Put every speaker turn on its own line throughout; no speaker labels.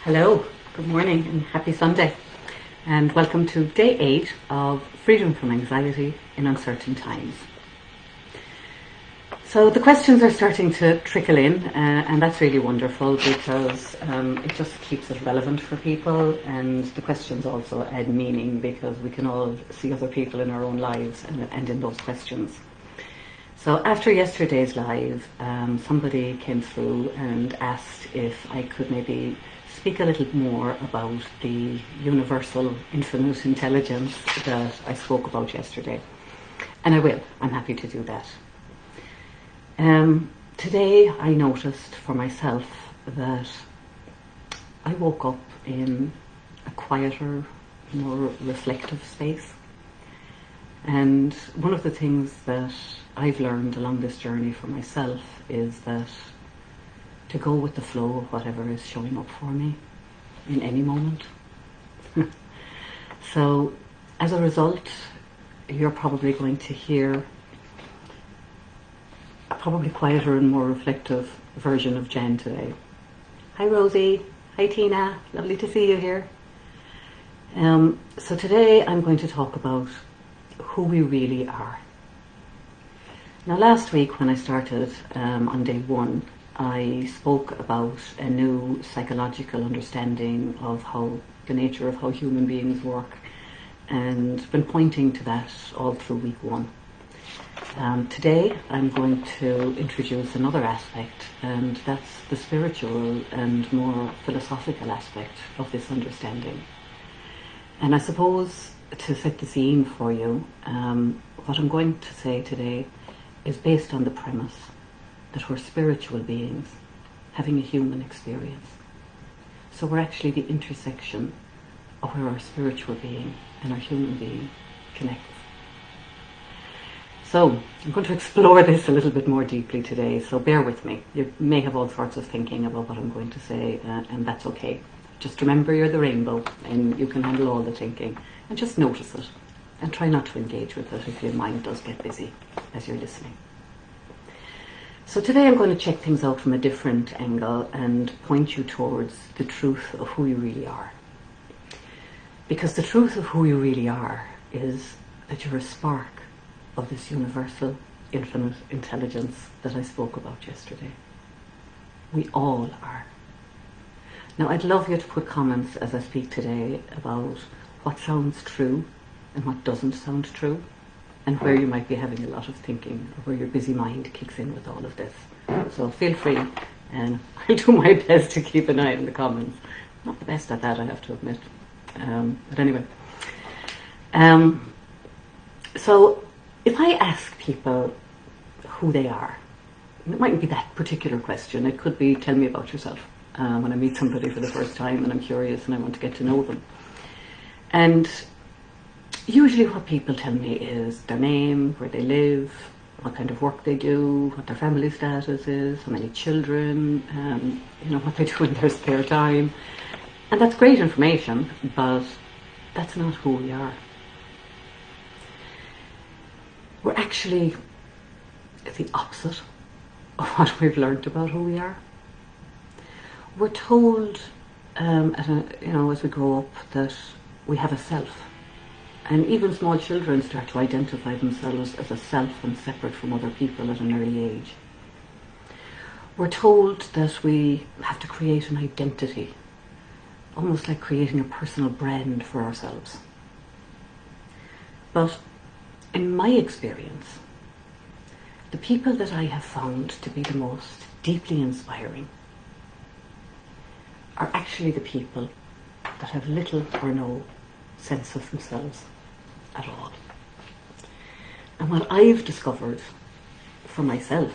Hello, good morning and happy Sunday, and welcome to day 8 of Freedom from Anxiety in Uncertain Times. So the questions are starting to trickle in, and that's really wonderful because it just keeps it relevant for people, and the questions also add meaning because we can all see other people in our own lives and in those questions. So after yesterday's live, somebody came through and asked if I could maybe speak a little more about the universal infinite intelligence that I spoke about yesterday. And I will. I'm happy to do that. Today I noticed for myself that I woke up in a quieter, more reflective space. And one of the things that I've learned along this journey for myself is that to go with the flow of whatever is showing up for me in any moment. So as a result, you're probably going to hear a probably quieter and more reflective version of Jen today. Hi Rosie, hi Tina, lovely to see you here. So today I'm going to talk about who we really are. Now last week when I started on day 1, I spoke about a new psychological understanding of the nature of how human beings work, and been pointing to that all through week 1. Today I'm going to introduce another aspect, and that's the spiritual and more philosophical aspect of this understanding. And I suppose to set the scene for you, what I'm going to say today is based on the premise that we're spiritual beings having a human experience. So we're actually the intersection of where our spiritual being and our human being connect. So I'm going to explore this a little bit more deeply today, so bear with me. You may have all sorts of thinking about what I'm going to say, and that's okay. Just remember you're the rainbow and you can handle all the thinking, and just notice it and try not to engage with it if your mind does get busy as you're listening. So today I'm going to check things out from a different angle and point you towards the truth of who you really are. Because the truth of who you really are is that you're a spark of this universal, infinite intelligence that I spoke about yesterday. We all are. Now I'd love you to put comments as I speak today about what sounds true and what doesn't sound true, and where you might be having a lot of thinking, or where your busy mind kicks in with all of this. So feel free, and I'll do my best to keep an eye on the comments. Not the best at that, I have to admit. But anyway. So if I ask people who they are, it mightn't be that particular question. It could be, tell me about yourself. When I meet somebody for the first time and I'm curious and I want to get to know them. And usually what people tell me is their name, where they live, what kind of work they do, what their family status is, how many children, what they do in their spare time. And that's great information, but that's not who we are. We're actually the opposite of what we've learned about who we are. We're told, as we grow up, that we have a self. And even small children start to identify themselves as a self and separate from other people at an early age. We're told that we have to create an identity, almost like creating a personal brand for ourselves. But in my experience, the people that I have found to be the most deeply inspiring are actually the people that have little or no sense of themselves at all. And what I've discovered for myself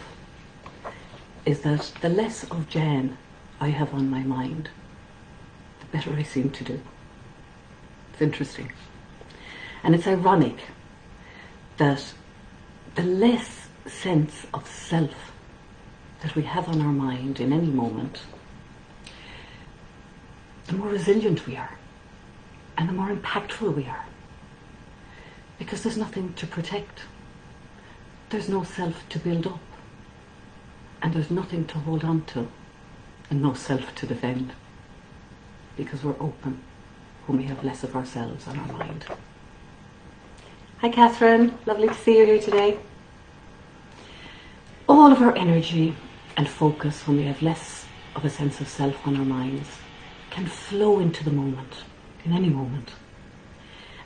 is that the less of Jan I have on my mind, the better I seem to do. It's interesting. And it's ironic that the less sense of self that we have on our mind in any moment, the more resilient we are and the more impactful we are. Because there's nothing to protect. There's no self to build up. And there's nothing to hold on to. And no self to defend. because we're open when we have less of ourselves on our mind. Hi Catherine, lovely to see you here today. All of our energy and focus when we have less of a sense of self on our minds can flow into the moment, in any moment.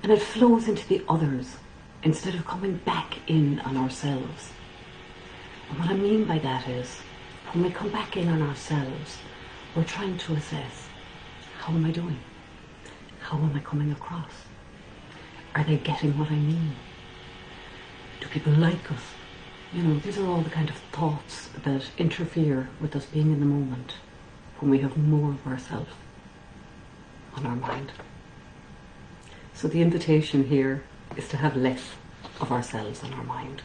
And it flows into the others instead of coming back in on ourselves. And what I mean by that is, when we come back in on ourselves, we're trying to assess, how am I doing? How am I coming across? Are they getting what I mean? Do people like us? You know, these are all the kind of thoughts that interfere with us being in the moment when we have more of ourselves on our mind. So the invitation here is to have less of ourselves on our mind.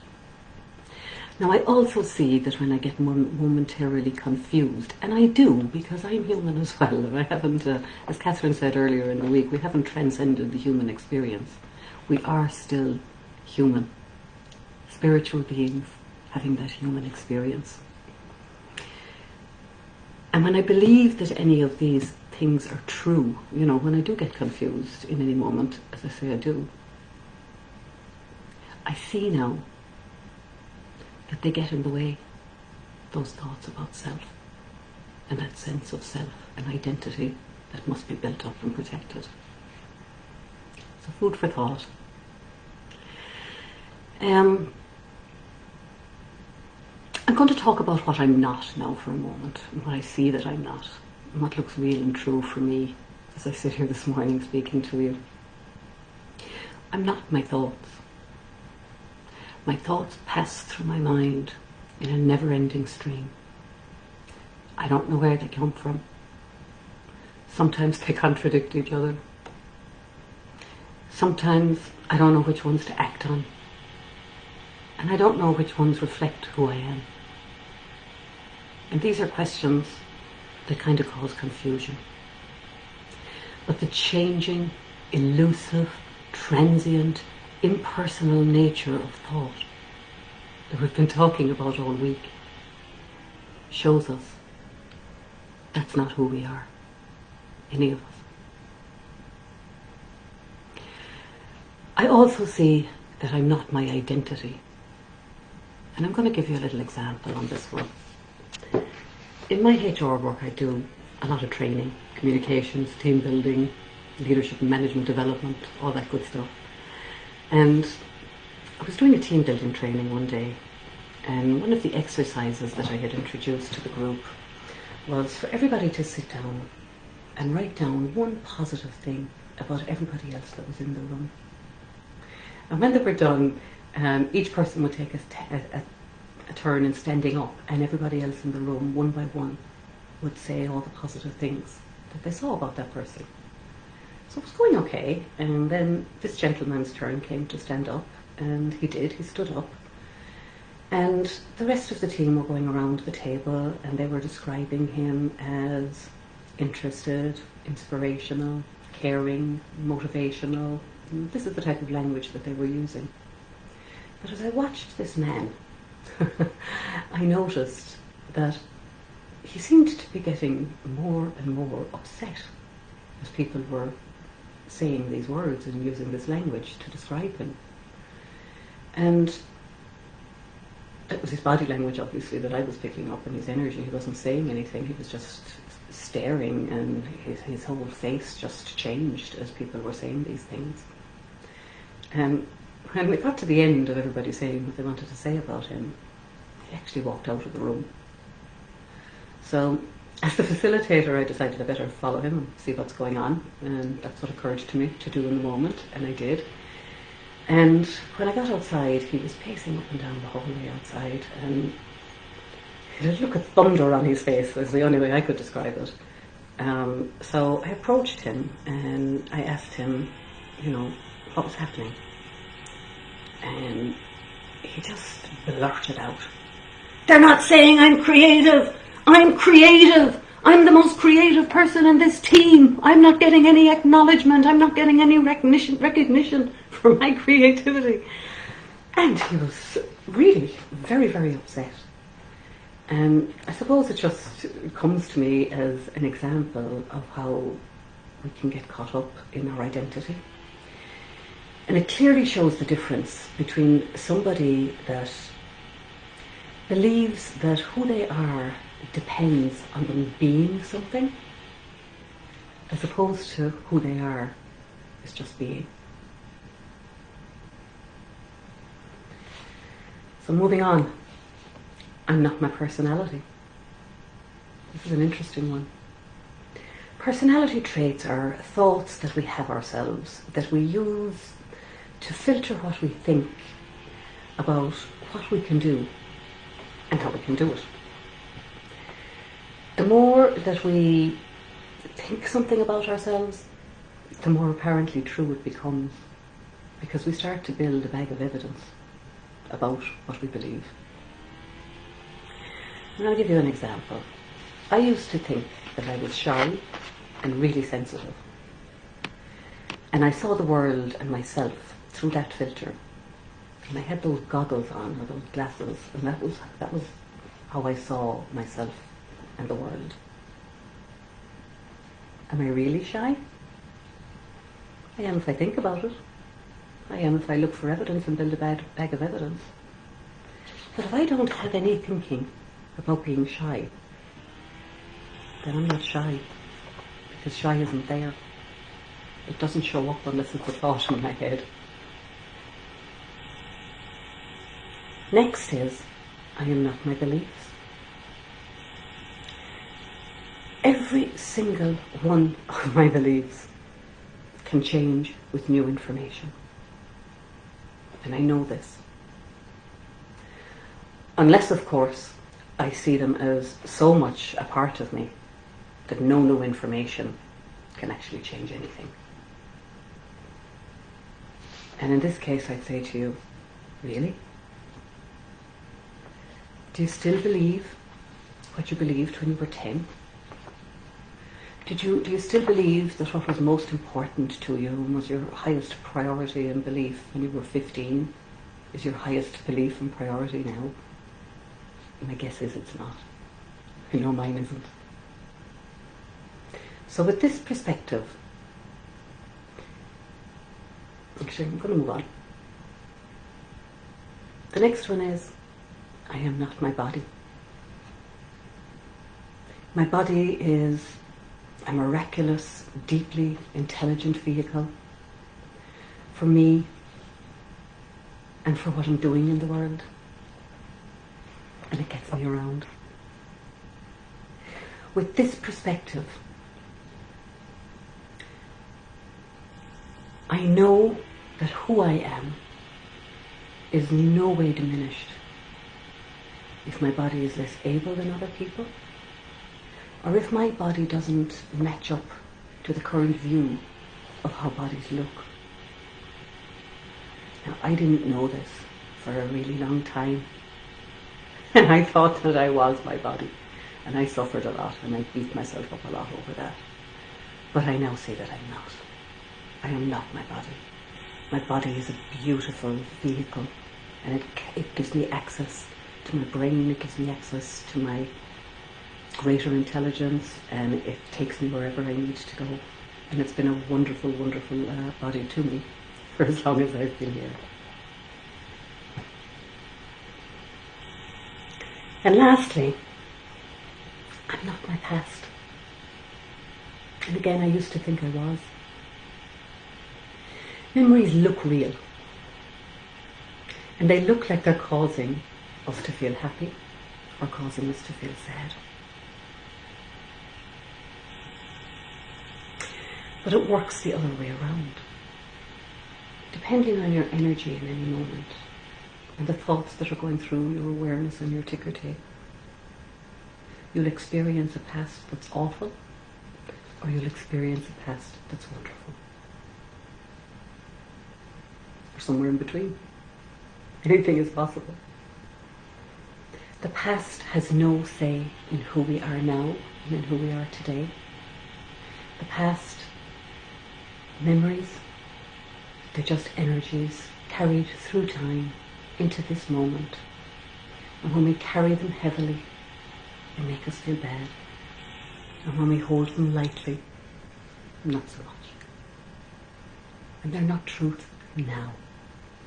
Now I also see that when I get momentarily confused, and I do because I'm human as well, and I haven't, as Catherine said earlier in the week, we haven't transcended the human experience. We are still human, spiritual beings having that human experience. And when I believe that any of these things are true, you know, when I do get confused in any moment, as I say I do, I see now that they get in the way, those thoughts about self and that sense of self and identity that must be built up and protected. So food for thought. I'm going to talk about what I'm not now for a moment, and what I see that I'm not, and what looks real and true for me as I sit here this morning speaking to you. I'm not my thoughts. My thoughts pass through my mind in a never-ending stream. I don't know where they come from. Sometimes they contradict each other. Sometimes I don't know which ones to act on. And I don't know which ones reflect who I am. And these are questions that kind of cause confusion. But the changing, elusive, transient, impersonal nature of thought that we've been talking about all week shows us that's not who we are, any of us. I also see that I'm not my identity. And I'm going to give you a little example on this one. In my HR work, I do a lot of training, communications, team building, leadership and management development, all that good stuff. And I was doing a team building training one day, and one of the exercises that I had introduced to the group was for everybody to sit down and write down one positive thing about everybody else that was in the room. And when they were done, each person would take a turn in standing up, and everybody else in the room, one by one, would say all the positive things that they saw about that person. So it was going okay, and then this gentleman's turn came to stand up, and he did, he stood up. And the rest of the team were going around the table, and they were describing him as interested, inspirational, caring, motivational. And this is the type of language that they were using. But as I watched this man, I noticed that he seemed to be getting more and more upset as people were saying these words and using this language to describe him. And it was his body language, obviously, that I was picking up, and his energy. He wasn't saying anything, he was just staring, and his whole face just changed as people were saying these things. And when we got to the end of everybody saying what they wanted to say about him, he actually walked out of the room. So, as the facilitator, I decided I better follow him and see what's going on, and that's what occurred to me to do in the moment, and I did. And when I got outside, he was pacing up and down the hallway outside, and he had a look of thunder on his face, was the only way I could describe it. So I approached him, and I asked him, what was happening. And he just blurted out, "They're not saying I'm creative! I'm creative! I'm the most creative person in this team! I'm not getting any acknowledgement, I'm not getting any recognition for my creativity." And he was really very, very upset. And I suppose it just comes to me as an example of how we can get caught up in our identity. And it clearly shows the difference between somebody that believes that who they are depends on them being something, as opposed to who they are is just being. So moving on, I'm not my personality. This is an interesting one. Personality traits are thoughts that we have ourselves, that we use to filter what we think about what we can do and how we can do it. The more that we think something about ourselves, the more apparently true it becomes, because we start to build a bag of evidence about what we believe. And I'll give you an example. I used to think that I was shy and really sensitive. And I saw the world and myself through that filter. And I had those goggles on, or those glasses, and that was how I saw myself and the world. Am I really shy? I am if I think about it. I am if I look for evidence and build a bag of evidence. But if I don't have any thinking about being shy, then I'm not shy, because shy isn't there. It doesn't show up unless it's a thought in my head. Next is, I am not my beliefs. Every single one of my beliefs can change with new information. And I know this. Unless, of course, I see them as so much a part of me that no new information can actually change anything. And in this case, I'd say to you, really? Do you still believe what you believed when you were 10? Do you still believe that what was most important to you and was your highest priority and belief when you were 15 is your highest belief and priority now? My guess is it's not. I know mine isn't. So with this perspective, actually I'm going to move on. The next one is, I am not my body. My body is a miraculous, deeply intelligent vehicle for me and for what I'm doing in the world. And it gets me around. With this perspective, I know that who I am is in no way diminished if my body is less able than other people, or if my body doesn't match up to the current view of how bodies look. Now, I didn't know this for a really long time. And I thought that I was my body. And I suffered a lot, and I beat myself up a lot over that. But I now say that I'm not. I am not my body. My body is a beautiful vehicle, and it gives me access to my brain, it gives me access to my greater intelligence, and it takes me wherever I need to go. And it's been a wonderful, wonderful body to me for as long as I've been here. And lastly, I'm not my past. And again, I used to think I was. Memories look real. And they look like they're causing us to feel happy or causing us to feel sad. But it works the other way around. Depending on your energy in any moment and the thoughts that are going through your awareness and your ticker tape, you'll experience a past that's awful, or you'll experience a past that's wonderful. Or somewhere in between. Anything is possible. The past has no say in who we are now and in who we are today. The past memories, they're just energies carried through time into this moment. And when we carry them heavily, they make us feel bad. And when we hold them lightly, not so much. And they're not truth now,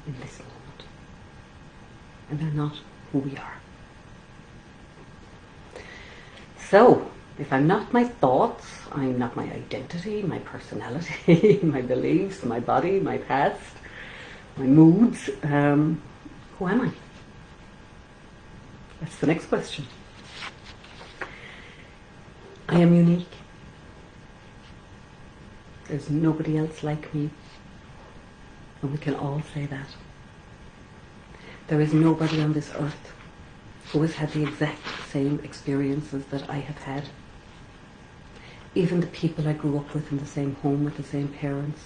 in this moment. And they're not who we are. So, if I'm not my thoughts, I'm not my identity, my personality, my beliefs, my body, my past, my moods, who am I? That's the next question. I am unique. There's nobody else like me. And we can all say that. There is nobody on this earth who has had the exact same experiences that I have had. Even the people I grew up with in the same home with the same parents,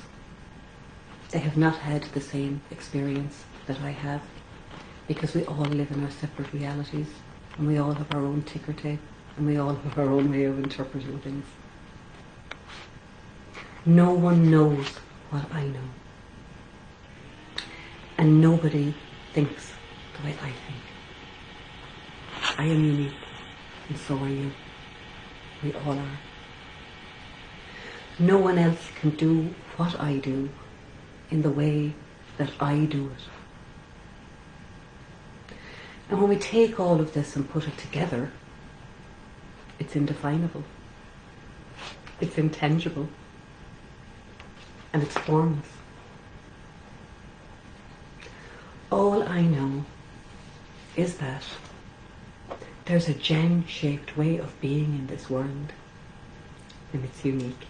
they have not had the same experience that I have, because we all live in our separate realities, and we all have our own ticker tape, and we all have our own way of interpreting things. No one knows what I know. And nobody thinks the way I think. I am unique, and so are you. We all are. No one else can do what I do in the way that I do it. And when we take all of this and put it together, it's indefinable. It's intangible. And it's formless. All I know is that there's a gem-shaped way of being in this world, and it's unique.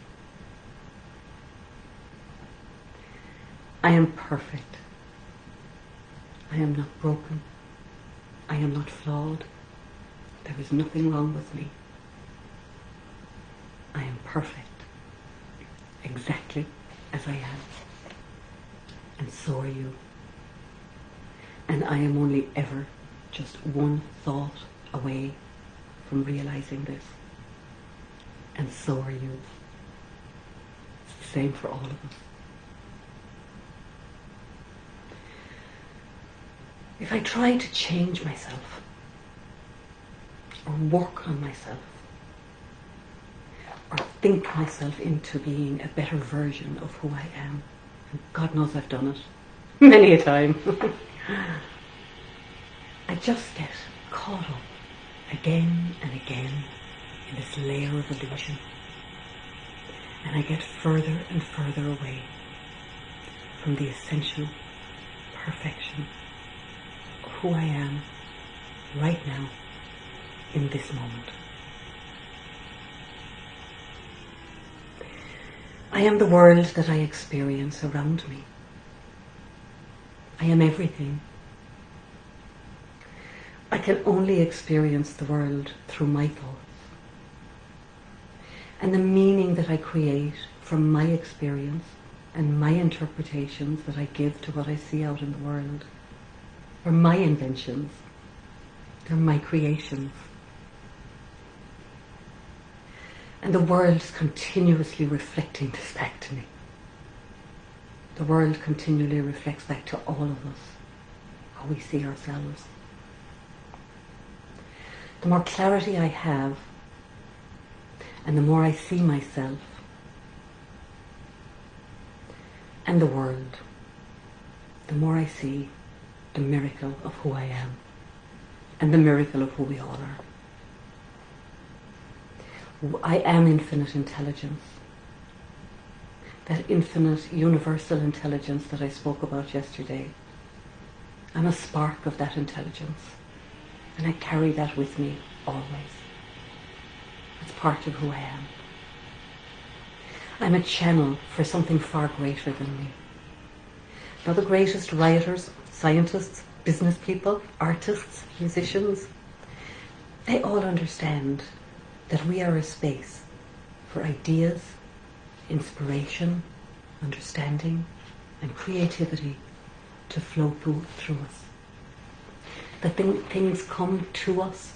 I am perfect. I am not broken. I am not flawed. There is nothing wrong with me. I am perfect, exactly as I am. And so are you. And I am only ever just one thought away from realizing this. And so are you. It's the same for all of us. If I try to change myself, or work on myself, or think myself into being a better version of who I am, and God knows I've done it many a time, I just get caught up again and again in this layer of illusion. And I get further and further away from the essential perfection of who I am right now, in this moment. I am the world that I experience around me. I am everything. I can only experience the world through my thoughts. And the meaning that I create from my experience and my interpretations that I give to what I see out in the world are my inventions. They're my creations. And the world is continuously reflecting this back to me. The world continually reflects back to all of us how we see ourselves. The more clarity I have, and the more I see myself and the world, the more I see the miracle of who I am and the miracle of who we all are. I am infinite intelligence. That infinite universal intelligence that I spoke about yesterday. I'm a spark of that intelligence. And I carry that with me always. It's part of who I am. I'm a channel for something far greater than me. Now the greatest writers, scientists, business people, artists, musicians, they all understand that we are a space for ideas, inspiration, understanding, and creativity to flow through us. That things come to us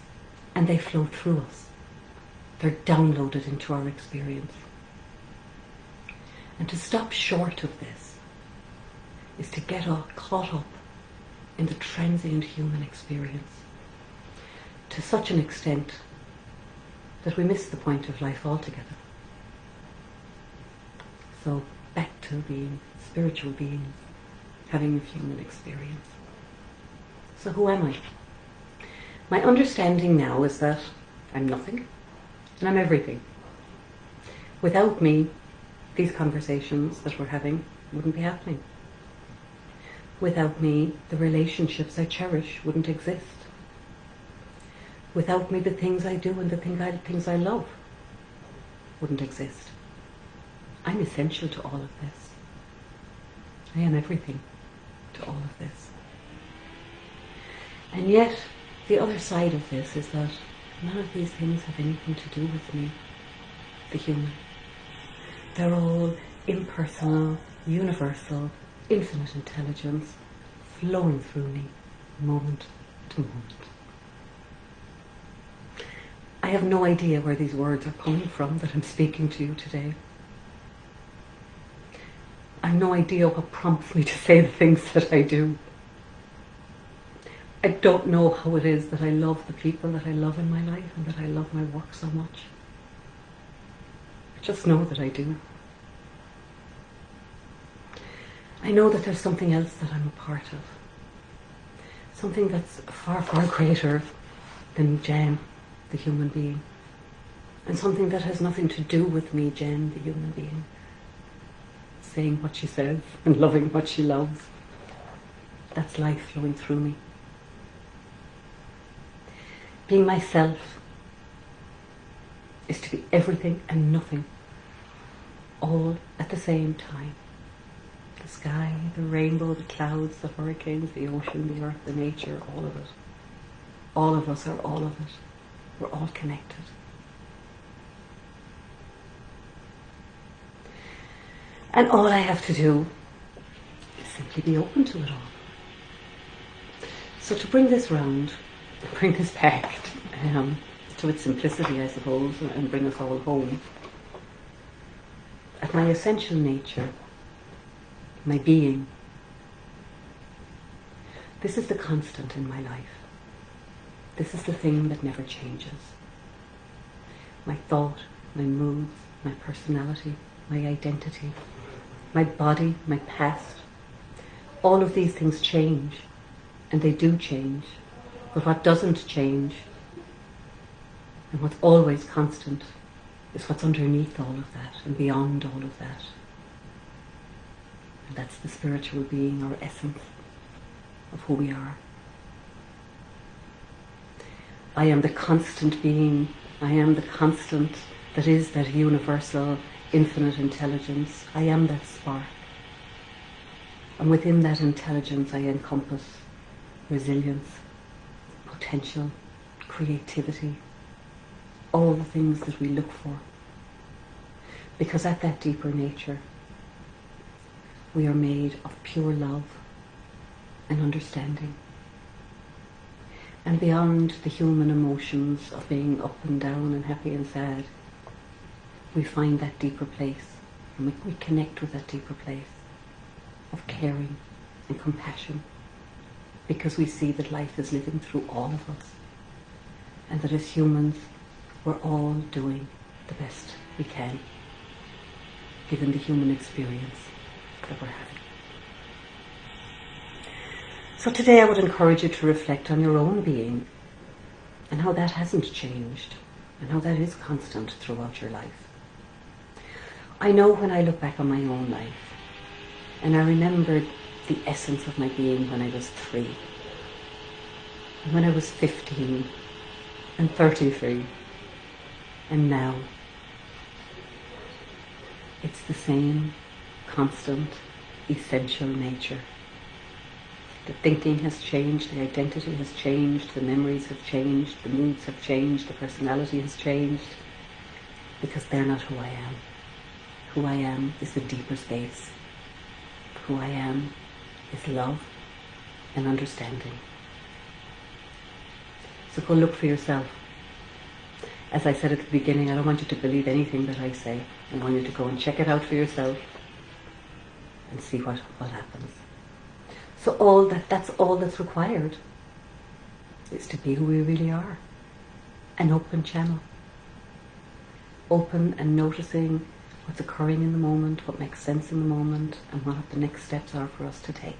and they flow through us. They're downloaded into our experience. And to stop short of this is to get caught up in the transient human experience to such an extent that we miss the point of life altogether. So back to being spiritual beings, having a human experience. So who am I? My understanding now is that I'm nothing and I'm everything. Without me, these conversations that we're having wouldn't be happening. Without me, the relationships I cherish wouldn't exist. Without me, the things I do and the things I love wouldn't exist. I'm essential to all of this. I am everything to all of this. And yet, the other side of this is that none of these things have anything to do with me, the human. They're all impersonal, universal, infinite intelligence flowing through me, moment to moment. I have no idea where these words are coming from that I'm speaking to you today. I have no idea what prompts me to say the things that I do. I don't know how it is that I love the people that I love in my life and that I love my work so much. I just know that I do. I know that there's something else that I'm a part of. Something that's far, far greater than Jen, the human being. And something that has nothing to do with me, Jen, the human being. Saying what she says and loving what she loves. That's life flowing through me. Being myself is to be everything and nothing, all at the same time. The sky, the rainbow, the clouds, the hurricanes, the ocean, the earth, the nature, all of it. All of us are all of it. We're all connected. And all I have to do is simply be open to it all. So to bring this round, bring this back to its simplicity, I suppose, and bring us all home, at my essential nature, my being, this is the constant in my life. This is the thing that never changes. My thought, my moods, my personality, my identity, my body, my past, all of these things change, and they do change. But what doesn't change, and what's always constant, is what's underneath all of that and beyond all of that. And that's the spiritual being, or essence of who we are. I am the constant being. I am the constant that is that universal, infinite intelligence. I am that spark. And within that intelligence I encompass resilience, potential, creativity, all the things that we look for. Because at that deeper nature, we are made of pure love and understanding. And beyond the human emotions of being up and down and happy and sad, we find that deeper place, and we connect with that deeper place of caring and compassion, because we see that life is living through all of us, and that as humans we're all doing the best we can, given the human experience that we're having. So today I would encourage you to reflect on your own being and how that hasn't changed and how that is constant throughout your life. I know when I look back on my own life and I remembered the essence of my being when I was 3, and when I was 15 and 33, and now it's the same constant, essential nature. The thinking has changed, the identity has changed, the memories have changed, the moods have changed, the personality has changed, because they're not who I am. Who I am is the deeper space. Who I am is love and understanding. So go look for yourself. As I said at the beginning, I don't want you to believe anything that I say. I want you to go and check it out for yourself and see what happens. So that's all that's required, is to be who we really are. An open channel. Open and noticing what's occurring in the moment, what makes sense in the moment, and what the next steps are for us to take.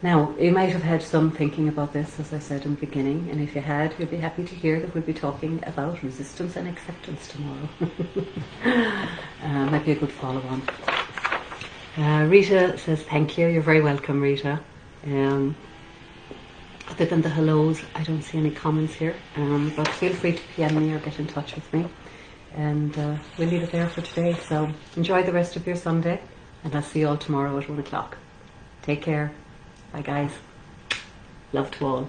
Now, you might have had some thinking about this, as I said in the beginning, and if you had, you'd be happy to hear that we'll be talking about resistance and acceptance tomorrow. Might be a good follow-on. Rita says, thank you. You're very welcome, Rita. Other than the hellos, I don't see any comments here, but feel free to PM me or get in touch with me. And we'll leave it there for today. So enjoy the rest of your Sunday, and I'll see you all tomorrow at 1 o'clock. Take care. Bye, guys. Love to all.